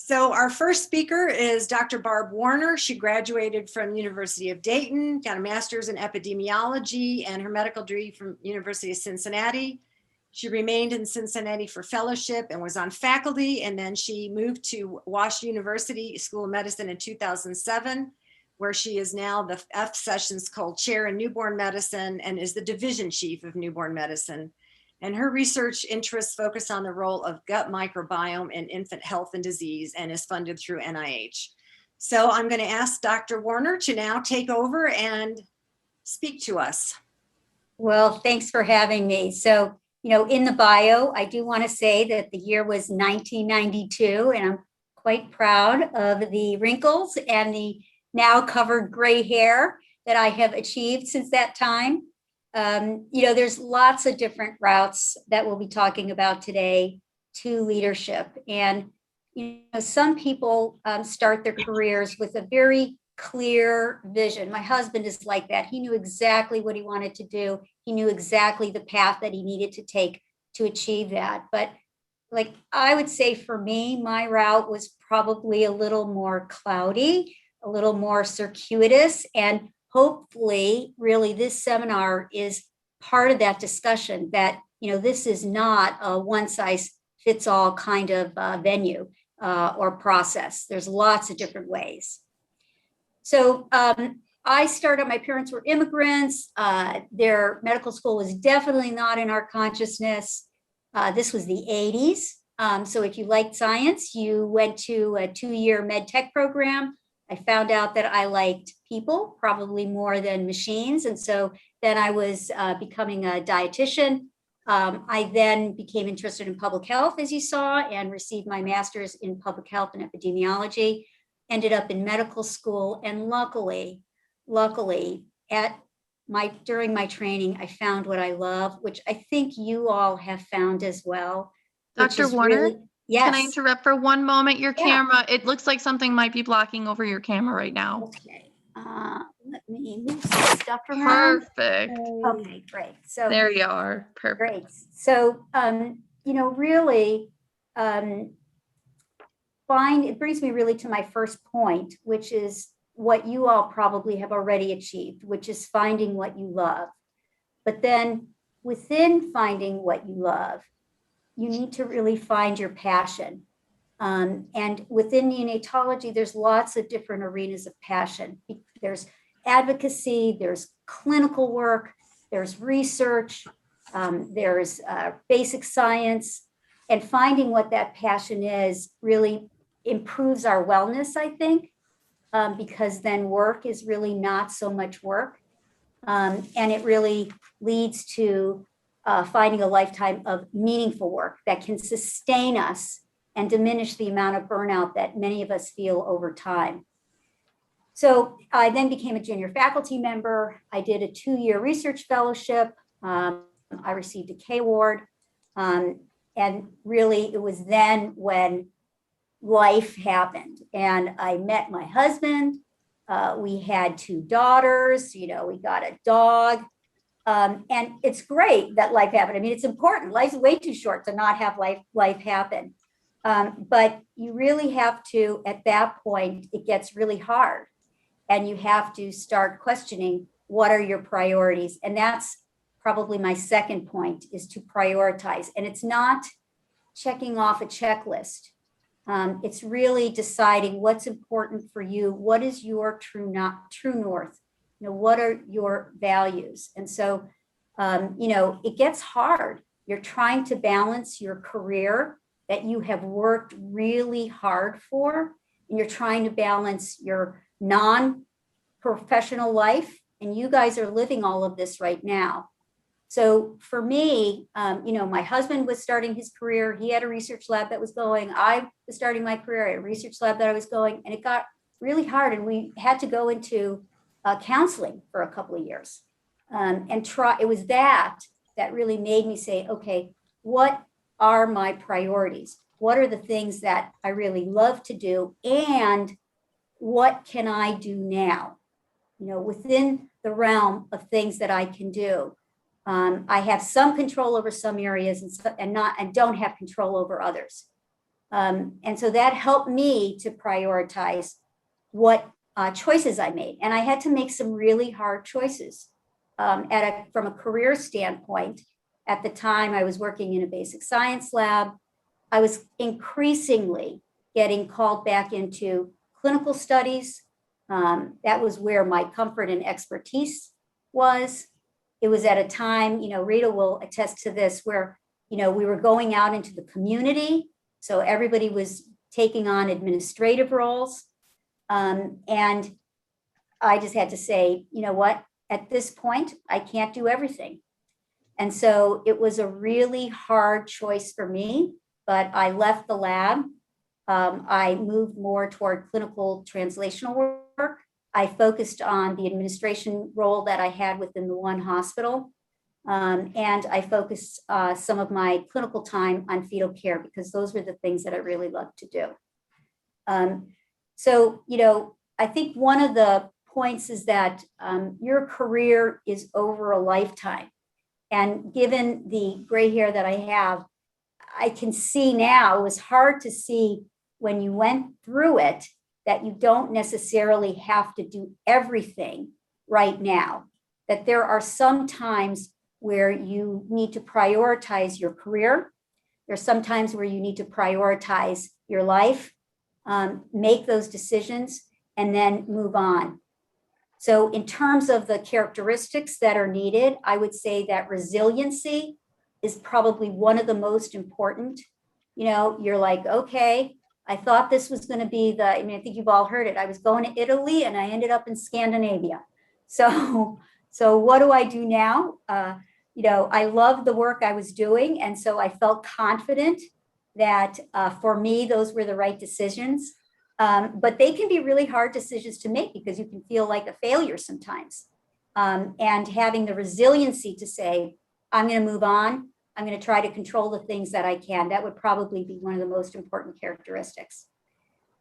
So our first speaker is Dr. Barb Warner. She graduated from University of Dayton, got a master's in epidemiology and her medical degree from University of Cincinnati. She remained in Cincinnati for fellowship and was on faculty, and then she moved to Washington University School of Medicine in 2007, where she is now the F. Sessions Cole Chair in Newborn Medicine and is the Division Chief of Newborn Medicine. And her research interests focus on the role of gut microbiome in infant health and disease and is funded through NIH. So I'm going to ask Dr. Warner to now take over and speak to us. Well, thanks for having me. So, in the bio, I do want to say that the year was 1992, and I'm quite proud of the wrinkles and the now covered gray hair that I have achieved since that time. There's lots of different routes that we'll be talking about today to leadership. And, some people start their careers with a very clear vision. My husband is like that. He knew exactly what he wanted to do. He knew exactly the path that he needed to take to achieve that. But like I would say for me, my route was probably a little more cloudy, a little more circuitous, and hopefully, really, this seminar is part of that discussion that, this is not a one-size-fits-all kind of venue or process. There's lots of different ways. So I started, my parents were immigrants. Their medical school was definitely not in our consciousness. This was the 80s. So if you liked science, you went to a 2-year med tech program. I found out that I liked people probably more than machines. And so then I was becoming a dietitian. I then became interested in public health, as you saw, and received my master's in public health and epidemiology, ended up in medical school. And luckily, during my training, I found what I love, which I think you all have found as well. Dr. Warner? Yes. Can I interrupt for one moment? Your camera, it looks like something might be blocking over your camera right now. Okay. Let me move some stuff around. Perfect. Okay, great. So there you are. Perfect. Great. So, really, it brings me really to my first point, which is what you all probably have already achieved, which is finding what you love. But then within finding what you love, you need to really find your passion. And within neonatology, there's lots of different arenas of passion. There's advocacy, there's clinical work, there's research, there's basic science, and finding what that passion is really improves our wellness, I think, because then work is really not so much work. And it really leads to finding a lifetime of meaningful work that can sustain us and diminish the amount of burnout that many of us feel over time. So I then became a junior faculty member. I did a 2-year research fellowship. I received a K award. And really, it was then when life happened. And I met my husband. We had 2 daughters. We got a dog. And it's great that life happened. I mean, it's important. Life's way too short to not have life happen. But you really have to, at that point, it gets really hard. And you have to start questioning, what are your priorities? And that's probably my second point, is to prioritize. And it's not checking off a checklist. It's really deciding what's important for you. What is your true north? What are your values? And so, it gets hard. You're trying to balance your career that you have worked really hard for, and you're trying to balance your non-professional life. And you guys are living all of this right now. So for me, my husband was starting his career. He had a research lab that was going. I was starting my career at a research lab that I was going, and it got really hard. And we had to go into counseling for a couple of years and try. It was that really made me say, okay, what are my priorities? What are the things that I really love to do? And what can I do now? Within the realm of things that I can do. I have some control over some areas and don't have control over others. And so that helped me to prioritize what choices I made. And I had to make some really hard choices. From a career standpoint, at the time I was working in a basic science lab, I was increasingly getting called back into clinical studies. That was where my comfort and expertise was. It was at a time, Rita will attest to this, where, we were going out into the community. So everybody was taking on administrative roles. And I just had to say, you know what, at this point, I can't do everything. And so it was a really hard choice for me, but I left the lab. I moved more toward clinical translational work. I focused on the administration role that I had within the one hospital. And I focused some of my clinical time on fetal care, because those were the things that I really loved to do. So, I think one of the points is that your career is over a lifetime. And given the gray hair that I have, I can see now, it was hard to see when you went through it, that you don't necessarily have to do everything right now, that there are some times where you need to prioritize your career. There's some times where you need to prioritize your life, make those decisions, and then move on. So in terms of the characteristics that are needed, I would say that resiliency is probably one of the most important. You're like, okay, I thought this was going to be I think you've all heard it. I was going to Italy and I ended up in Scandinavia. So what do I do now? I loved the work I was doing. And so I felt confident that for me, those were the right decisions. But they can be really hard decisions to make, because you can feel like a failure sometimes. And having the resiliency to say, I'm going to move on. I'm going to try to control the things that I can. That would probably be one of the most important characteristics.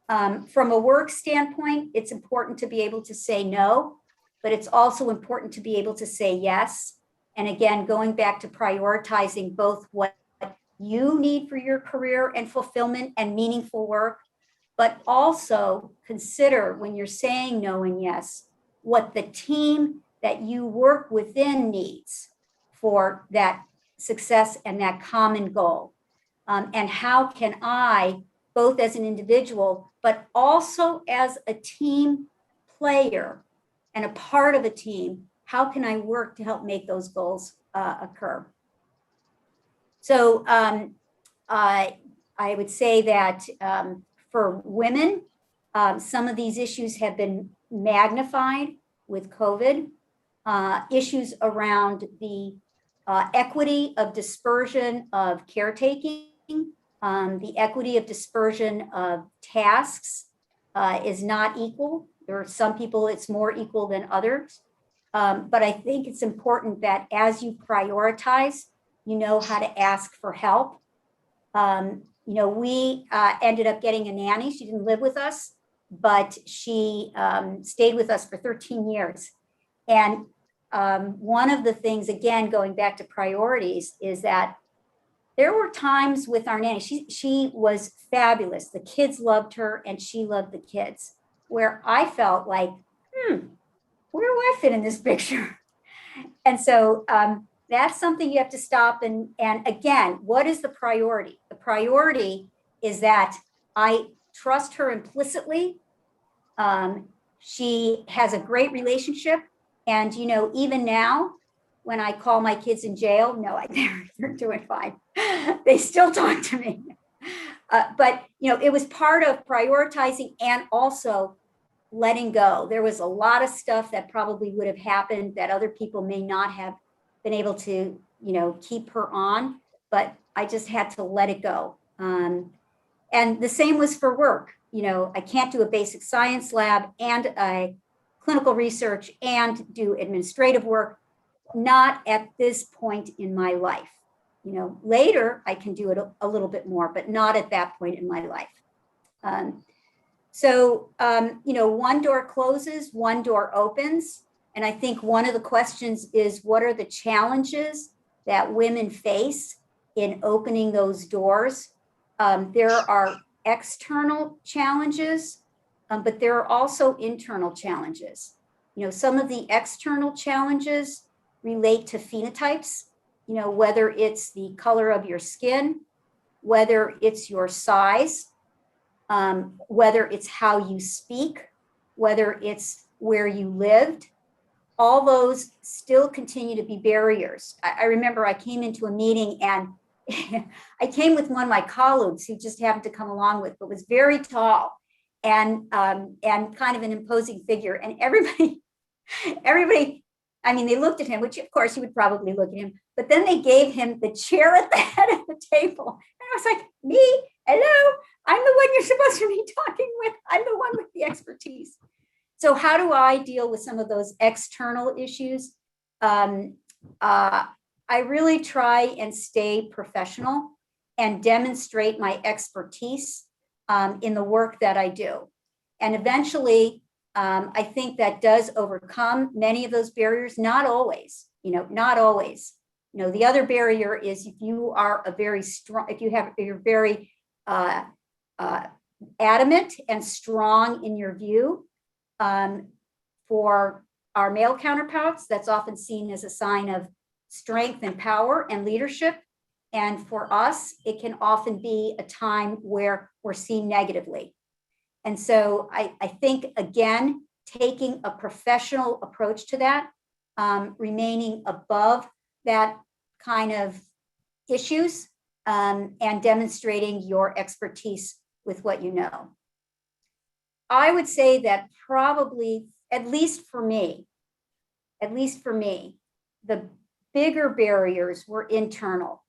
From a work standpoint, it's important to be able to say no, but it's also important to be able to say yes. And again, going back to prioritizing both what you need for your career and fulfillment and meaningful work, but also consider, when you're saying no and yes, what the team that you work within needs for that success and that common goal. And how can I, both as an individual, but also as a team player and a part of a team, how can I work to help make those goals occur? So I would say that for women, some of these issues have been magnified with COVID. Issues around the equity of dispersion of caretaking, the equity of dispersion of tasks is not equal. There are some people it's more equal than others. But I think it's important that as you prioritize, you know how to ask for help. We ended up getting a nanny. She didn't live with us, but she stayed with us for 13 years. And one of the things, again, going back to priorities, is that there were times with our nanny, she was fabulous. The kids loved her and she loved the kids, where I felt like, where do I fit in this picture? And so that's something you have to stop. And again, what is the priority? The priority is that I trust her implicitly. She has a great relationship. And, even now, when I call my kids in jail, no, they're doing fine. They still talk to me. But, it was part of prioritizing and also letting go. There was a lot of stuff that probably would have happened that other people may not have been able to, keep her on, but I just had to let it go. And the same was for work. I can't do a basic science lab and a clinical research and do administrative work, not at this point in my life. Later I can do it a little bit more, but not at that point in my life. So, one door closes, one door opens. And I think one of the questions is, what are the challenges that women face in opening those doors? There are external challenges, but there are also internal challenges. Some of the external challenges relate to phenotypes, whether it's the color of your skin, whether it's your size, whether it's how you speak, whether it's where you lived. All those still continue to be barriers. I remember I came into a meeting and I came with one of my colleagues who just happened to come along with, but was very tall and kind of an imposing figure. And everybody, I mean, they looked at him, which of course you would probably look at him, but then they gave him the chair at the head of the table. And I was like, me? Hello? I'm the one you're supposed to be talking with. I'm the one with the expertise. So how do I deal with some of those external issues? I really try and stay professional and demonstrate my expertise in the work that I do. And eventually, I think that does overcome many of those barriers, not always, not always. The other barrier is if you are you're very adamant and strong in your view. For our male counterparts, that's often seen as a sign of strength and power and leadership. And for us, it can often be a time where we're seen negatively. And so I think, again, taking a professional approach to that, remaining above that kind of issues, and demonstrating your expertise with what you know. I would say that probably, at least for me, the bigger barriers were internal.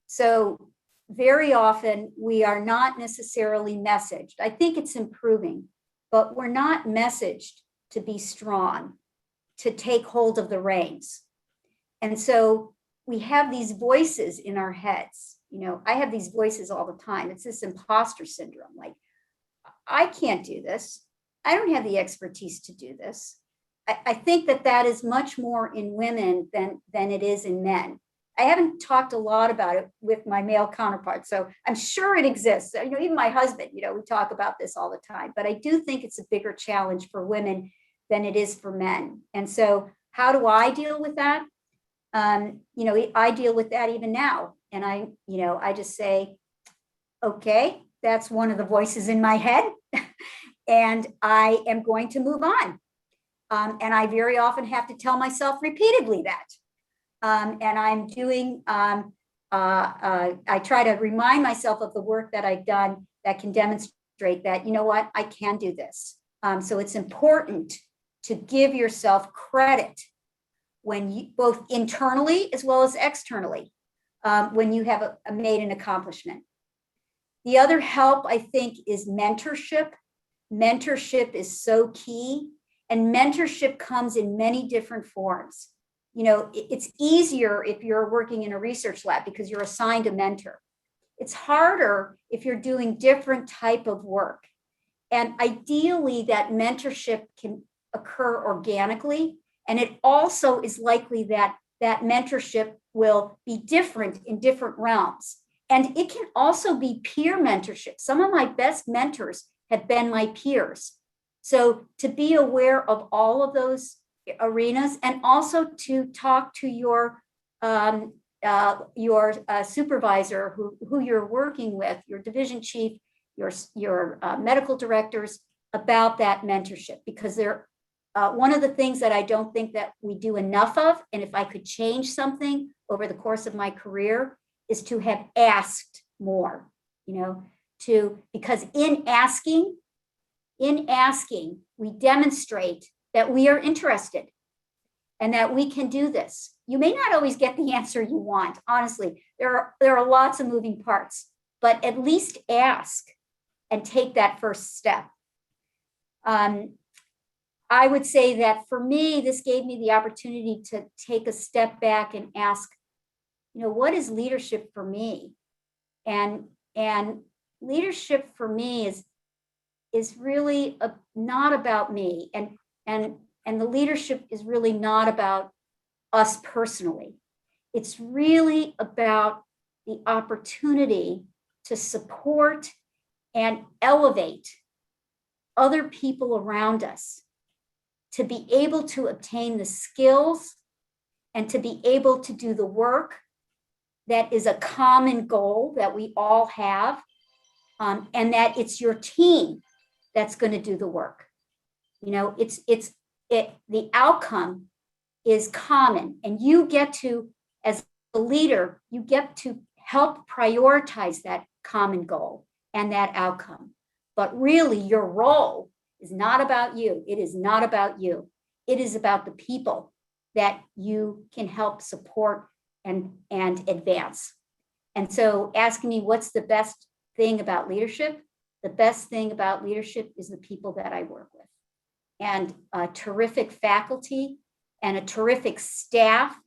So very often we are not necessarily messaged. I think it's improving, but we're not messaged to be strong, to take hold of the reins. And so we have these voices in our heads. I have these voices all the time. It's this imposter syndrome. Like, I can't do this. I don't have the expertise to do this. I think that is much more in women than it is in men. I haven't talked a lot about it with my male counterparts, so I'm sure it exists. Even my husband, we talk about this all the time, but I do think it's a bigger challenge for women than it is for men. And so how do I deal with that? I deal with that even now. And I just say, okay, that's one of the voices in my head. And I am going to move on. And I very often have to tell myself repeatedly that. And I'm doing, I try to remind myself of the work that I've done that can demonstrate that, what, I can do this. So it's important to give yourself credit when you, both internally as well as externally, when you have made an accomplishment. The other help, I think, is mentorship. Mentorship is so key, and mentorship comes in many different forms. It's easier if you're working in a research lab because you're assigned a mentor. It's harder if you're doing different type of work. And ideally, that mentorship can occur organically. And it also is likely that that mentorship will be different in different realms. And it can also be peer mentorship. Some of my best mentors have been my peers. So to be aware of all of those arenas, and also to talk to your supervisor who you're working with, your division chief, your medical directors, about that mentorship, because they're one of the things that I don't think that we do enough of, and if I could change something over the course of my career, is to have asked more, because in asking, we demonstrate that we are interested and that we can do this. You may not always get the answer you want. Honestly, there are lots of moving parts, but at least ask and take that first step. I would say that for me, this gave me the opportunity to take a step back and ask, what is leadership for me? And leadership for me is really not about me. And the leadership is really not about us personally. It's really about the opportunity to support and elevate other people around us to be able to obtain the skills and to be able to do the work that is a common goal that we all have, and that it's your team that's going to do the work. You know, the outcome is common, and you get to, as a leader, you get to help prioritize that common goal and that outcome. But really, your role is not about you. It is not about you. It is about the people that you can help support and advance. And so asking me what's the best thing about leadership, the best thing about leadership is the people that I work with. And a terrific faculty and a terrific staff.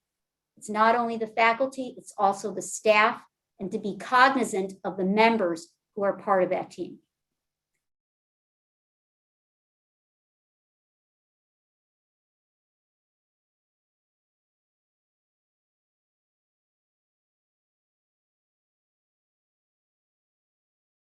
It's not only the faculty, it's also the staff, and to be cognizant of the members who are part of that team.